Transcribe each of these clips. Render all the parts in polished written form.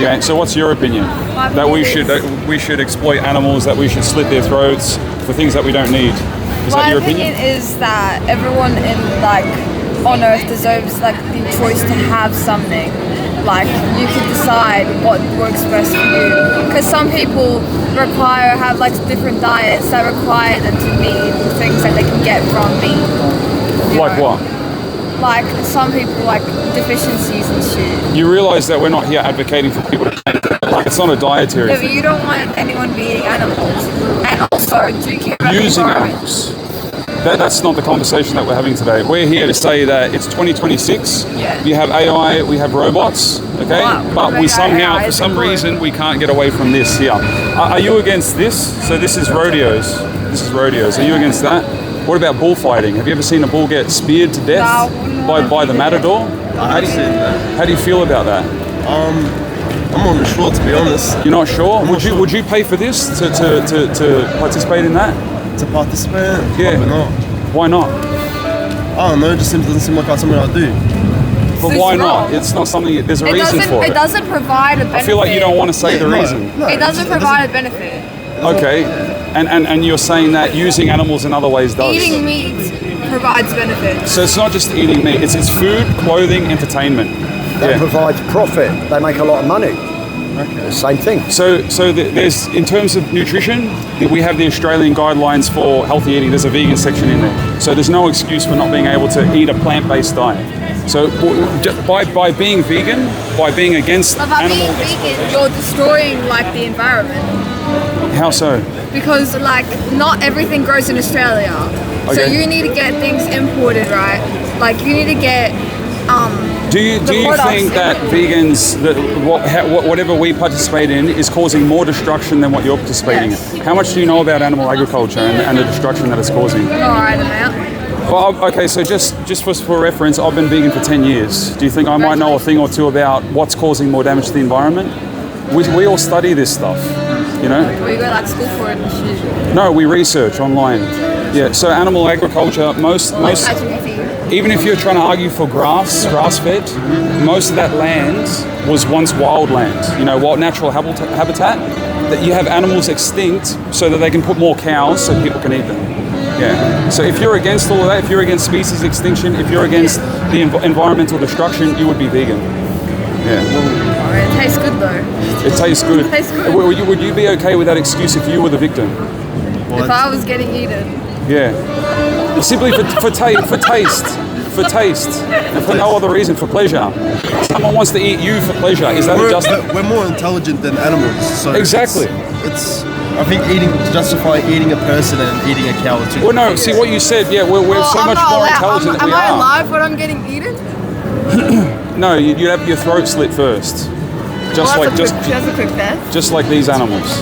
Okay, so what's your opinion? That we should exploit animals, that we should slit their throats for things that we don't need. Is that your opinion? My opinion is that everyone on Earth deserves the choice to have something. You can decide what works best for you. Because some people have different diets that require them to need things that they can get from meat. Like what? Some people deficiencies and shit. You realise that we're not here advocating for people to change. It's not a dietary No, thing. but you don't want anyone being animals. And also, do you care about Using the animals. That's not the conversation that we're having today. We're here to say that it's 2026. Yeah. We have AI, we have robots, okay? Wow. But we somehow, for some reason, we can't get away from this here. Are you against this? So this is rodeos. This is rodeos. Are you against that? What about bullfighting? Have you ever seen a bull get speared to death by the matador? I've seen that. How do you feel about that? I'm not sure, to be honest. You're not sure? Would you pay for this to participate in that? To participate? Yeah. Probably not. Why not? I don't know, it just doesn't seem like something I'd do. But why not? It's not something, there's a reason for it. It doesn't provide a benefit. I feel like you don't want to say the reason. No, It doesn't provide a benefit. Okay, and you're saying that using animals in other ways does. Eating meat provides benefits. So it's not just eating meat, it's food, clothing, entertainment. That provides profit. They make a lot of money. Okay. Same thing. So there's, in terms of nutrition, we have the Australian guidelines for healthy eating. There's a vegan section in there. So there's no excuse for not being able to eat a plant-based diet. So by being vegan, by being against By animal... being vegan, you're destroying the environment. How so? Because not everything grows in Australia. So Okay. you need to get things imported, right? You need to get Do you think that vegans, whatever we participate in, is causing more destruction than what you're participating in? How much do you know about animal agriculture and the destruction that it's causing? alright amount. Well, okay, so just for reference, I've been vegan for 10 years. Do you think I might know a thing or two about what's causing more damage to the environment? We all study this stuff, you know? We go school for it and shit. No, we research online. Yeah, so animal agriculture, most even if you're trying to argue for grass-fed, most of that land was once wild land, natural habitat, that you have animals extinct so that they can put more cows so people can eat them. Yeah. So if you're against all of that, if you're against species extinction, if you're against the environmental destruction, you would be vegan. Yeah. It tastes good though. It tastes good. It tastes good. Would you be okay with that excuse if you were the victim? If I was getting eaten. Yeah. Simply for taste. For taste. And for no other reason, for pleasure. Someone wants to eat you for pleasure. Is that a justice? We're more intelligent than animals. So Exactly. It's I think justify eating a person and eating a cow too. Well, no, see what you said, we're so much more intelligent than we Am I are. alive when I'm getting eaten? No, you'd have your throat slit first. That's a quick death. Just like these animals.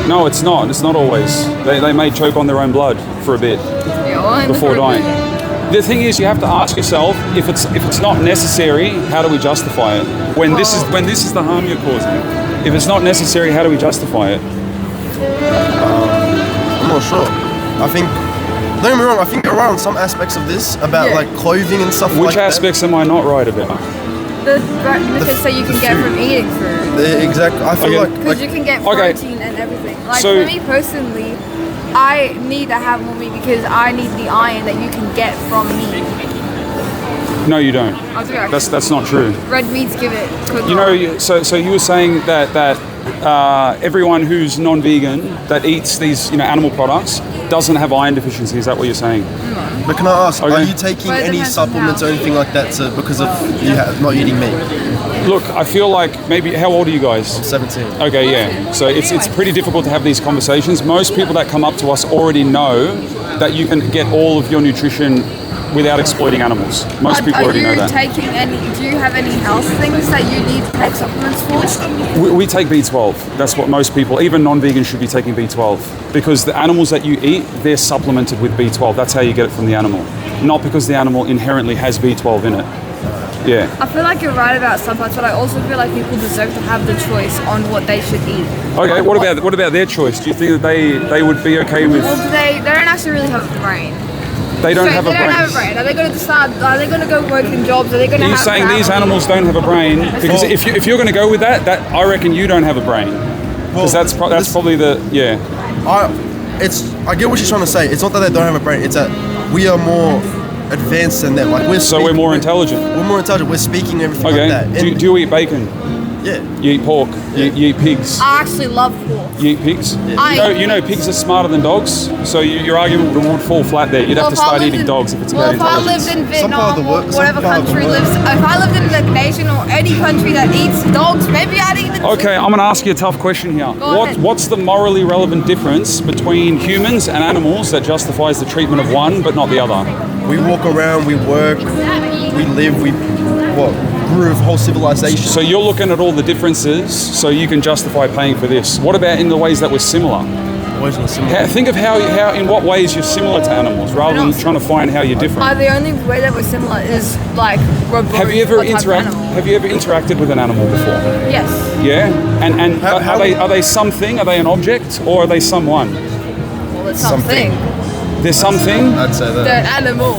No, it's not. It's not always. They may choke on their own blood for a bit before dying. The thing is, you have to ask yourself, if it's not necessary, how do we justify it? When this is the harm you're causing. If it's not necessary, how do we justify it? I'm not sure. Don't get me wrong, I think you're right on some aspects of this about clothing and stuff. Which aspects am I not right about? The benefits that you can get from eating food. Exactly. I feel Because you can get protein and everything. For me personally, I need to have more meat because I need the iron that you can get from meat. No, you don't. I do actually. That's not true. Red meats give it. So you were saying that everyone who's non-vegan that eats these animal products doesn't have iron deficiency. Is that what you're saying? No. But can I ask, Okay. are you taking any supplements or anything like that because of you not eating meat? Look, I feel like maybe, how old are you guys? I'm 17. Okay, yeah. So it's pretty difficult to have these conversations. Most people that come up to us already know that you can get all of your nutrition without exploiting animals. Most people already know that. Do you have any health things that you need to take supplements for? We take B12. That's what most people, even non-vegans, should be taking B12. Because the animals that you eat, they're supplemented with B12. That's how you get it from the animal. Not because the animal inherently has B12 in it. Yeah. I feel like you're right about some parts, but I also feel like people deserve to have the choice on what they should eat. Okay, what about their choice? Do you think that they would be okay with... Well, they don't actually really have a brain. They don't So have they a don't brain. have a brain. Are they going to decide? Are they going to go work in jobs? Are they going to You're have? saying these animals don't have a brain because if you're going to go with that, I reckon you don't have a brain. Because that's probably the I get what she's trying to say. It's not that they don't have a brain. It's that we are more advanced than them. Like we're more intelligent. We're more intelligent. We're speaking everything Okay. like that. Do you eat bacon? Yeah. You eat pork. Yeah. You eat pigs. I actually love pork. You eat pigs. I You know pigs are smarter than dogs. So your argument would fall flat there. You'd have to start eating dogs if it's about If I intelligence. lived in Some part of Vietnam the or work- some whatever part of the country work. lives, if I lived in a nation or any country that eats dogs, maybe I'd eat it. Okay, I'm going to ask you a tough question here. ahead. What's the morally relevant difference between humans and animals that justifies the treatment of one but not the other? We walk around, we work, we live, we grew a whole civilization. So you're looking at all the differences so you can justify paying for this. What about in the ways that we're similar? Always on a similar. Think of how in what ways you're similar to animals rather than trying to find how you're different. The only way that we're similar is like we're both Have you ever a type of animal. interacted with an animal before? Yes. Yeah? And How- are they something? Are they an object or are they someone? Well, it's Something. something. They're something? I'd say They're that. an animal.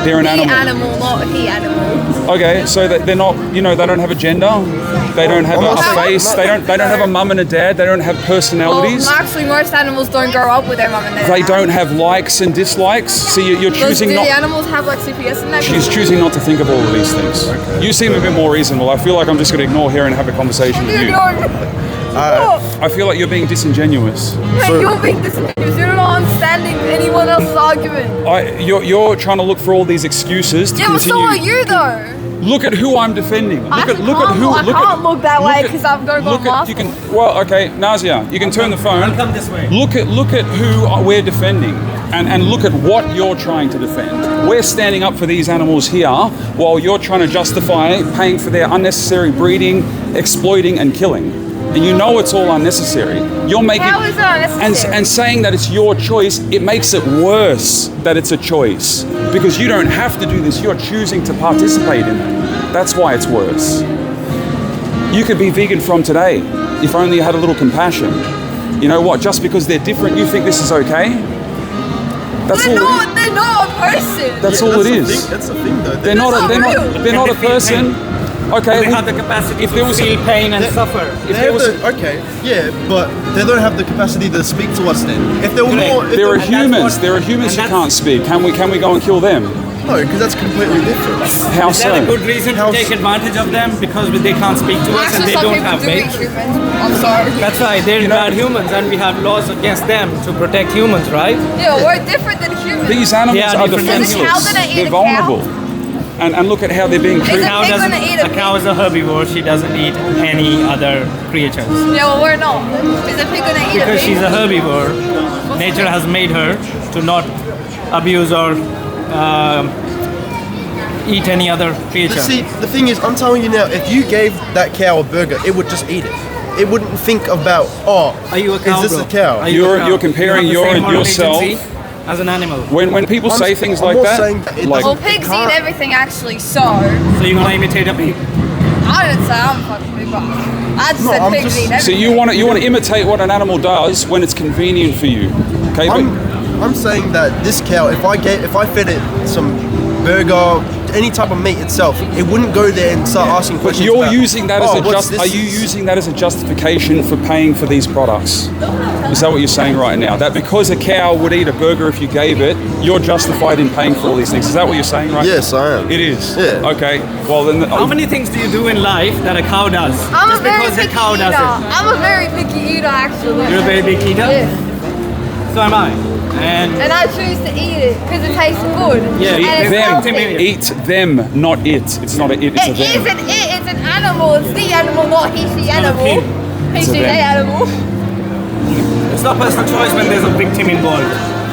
They're an The animal. animal, not he animal. Okay, so they're not, they don't have a gender, they don't have I'm not a saying- face, they don't have a mum and a dad, they don't have personalities, Well, actually, most animals don't grow up with their mum and their they dad. don't have likes and dislikes. So you're Do choosing the not. animals have like CPS in their She's choosing not to think of all of these things. You seem a bit more reasonable. I feel like I'm just going to ignore here and have a conversation with you. I feel like you're being disingenuous. You're being disingenuous. You're not understanding anyone else's argument. You're trying to look for all these excuses to Yeah, but continue. so are you though. Look at who I'm defending. I Look at who. can't look that way because I'm going to go Look at, you can. Well, okay, Nazia, you can turn the phone. I'll come this way. Look at who we're defending, and look at what you're trying to defend. We're standing up for these animals here, while you're trying to justify paying for their unnecessary breeding, exploiting, and killing. And you know it's all unnecessary. You're making How is it unnecessary? and saying that it's your choice. It makes it worse that it's a choice because you don't have to do this. You're choosing to participate in it. That's why it's worse. You could be vegan from today if only you had a little compassion. You know what? Just because they're different, you think this is okay? That's all. They're not a person. That's all it is. That's the thing, though. They're not a person. Okay. They have the capacity if to there was feel pain and They- suffer. if there was yeah, but they don't have the capacity to speak to us then. If there were Correct. more, if there are And that's humans. what- There are humans who and can't speak. Can we go and kill them? no, because that's completely different. How Is that a so? good reason to How's- take advantage of them because they can't speak to us and Actually, they some don't people have do eat weight? humans. I'm sorry. That's right, they're bad humans and we have laws against them to protect humans, right? Yeah, we're different than humans. These animals They are are different animals. Is a cow defenseless. gonna eat They're a cow? vulnerable. And look at how they're being Is treated. a pig gonna eat a A cow is a herbivore, she doesn't eat any other creatures. Yeah, well, we're not. Is a pig gonna eat Because a pig? she's a herbivore, nature has made her to not abuse or eat any other creature. See, the thing is, I'm telling you now, if you gave that cow a burger, it would just eat it. It wouldn't think about, Are you a cow, is this bro? a cow? Are you a You're- cow? you're comparing You have the your- same moral yourself- agency as an animal. When people say things I'm like not that, saying that it like Well, doesn't- pigs can't- eat everything actually, so So you're gonna imitate a pig? I didn't say I'm fucking pig, but I just No, said I'm pigs just- eat so everything. you want to imitate what an animal does when it's convenient for you. Okay, but I'm saying that this cow, if I fed it some burger, any type of meat itself, it wouldn't go there and start asking But questions. you're about, using that as "Oh, a what's this?" are you using that as a justification for paying for these products? Is that what you're saying right now? That because a cow would eat a burger if you gave it, you're justified in paying for all these things. Is that what you're saying right Yes, I am. It is. Yeah. Okay. Well then. How many things do you do in life that a cow does? I'm a Just very because a picky cow eater. does it. I'm a very picky eater, actually. You're a very big eater? Yeah. So am I. And And I choose to eat it because it tastes good. Yeah, and eat it's them. healthy. Eat them, not it. It's not a it. It's a It them. isn't it, it's an animal. It's the animal, not he, she animal. pig. He, It's a she, them. they animal. it's not personal choice when there's a victim involved.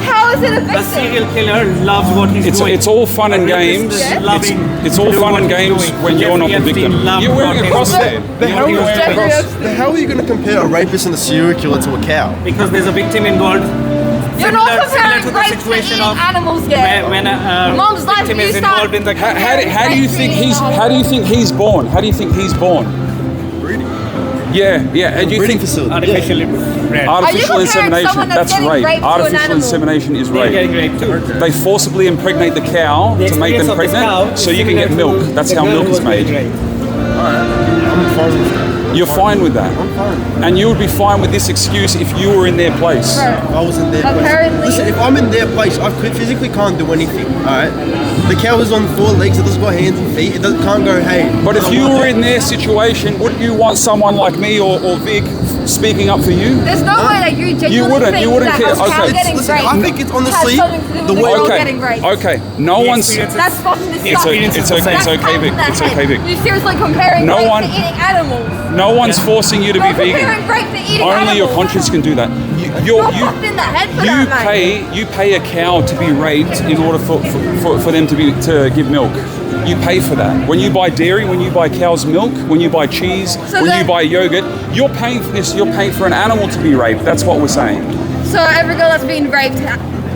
How is it a A victim? serial killer loves what he's It's doing. it's all fun and games. Rapist is loving It's all to do fun what and he's games doing. when you're not the Jeffrey victim. Epstein loved You're wearing what a cross he's there. doing. The hell, You're wearing a Jeffrey cross. Epstein. how are you going to compare a rapist and a serial killer to a cow? Because there's a victim involved. You're not Similar comparing to the rapes to situation eating of animals yet. when a Mom's life, victim you is start- involved in the How do you think he's born? How do you think he's born? Yeah, and you breeding think facility. Artificially bred. artificial Are you comparing insemination? someone that's That's getting rape. raped to an Artificial animal? insemination is They're getting rape. raped too. They forcibly impregnate the cow The to make experience them of this cow pregnant, is so you can get similar milk. to That's the how girl milk who is was being made. raped. I'm fine with that. You're fine with that, I'm fine. and you would be fine with this excuse if you were in their place. Bro, If I was in their Apparently- place. Listen, if I'm in their place, physically can't do anything. All right. The cow is on 4 legs. It doesn't got hands and feet. Can't go. Hey. But if you were in their situation, wouldn't you want someone like me or Vic speaking up for you? There's no way that you genuinely think you wouldn't that care. a cow Okay. getting Listen, raped I think it's honestly has something to do the with way- the girl Okay, getting raped. okay. No The one's. experience That's fucking It's, disgusting. it's okay. It's That's okay, Vic. out of It's the okay, head. Vic. You're seriously comparing No rape one- to eating animals. No one's forcing you to be You're vegan. comparing rape to eating Only animals. your conscience can do that. You're fucked in the head for that, mate. You pay a cow to be raped in order for them to give milk. You pay for that. When you buy dairy, when you buy cow's milk, when you buy cheese, So when then- you buy yogurt, you're paying for this. You're paying for an animal to be raped. That's what we're saying. So every girl that's being raped,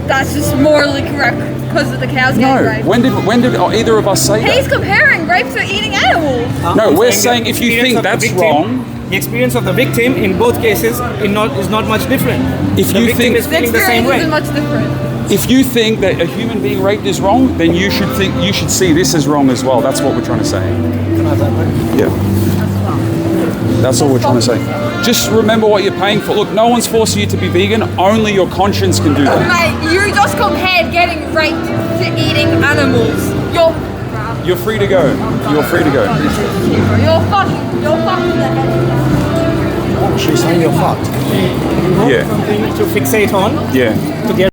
that's just morally correct because of the cows No. getting raped. When did either of us say He's that? comparing rape to eating animals. No, I'm we're the saying if you experience think of the that's victim- wrong, the experience of the victim in both cases is not much different. If the you victim think- is The feeling the same experience way. isn't much different. if you think that a human being raped is wrong, then you should see this as wrong as well. That's what we're trying to say. Yeah. That's all we're trying to say. Just remember what you're paying for. Look, no one's forcing you to be vegan. Only your conscience can do that. Mate, you just compared getting raped to eating animals. You're free to go. You're free to go. You're fucking in the head. She's saying you're fucked. Yeah. Something to fixate on Yeah. to get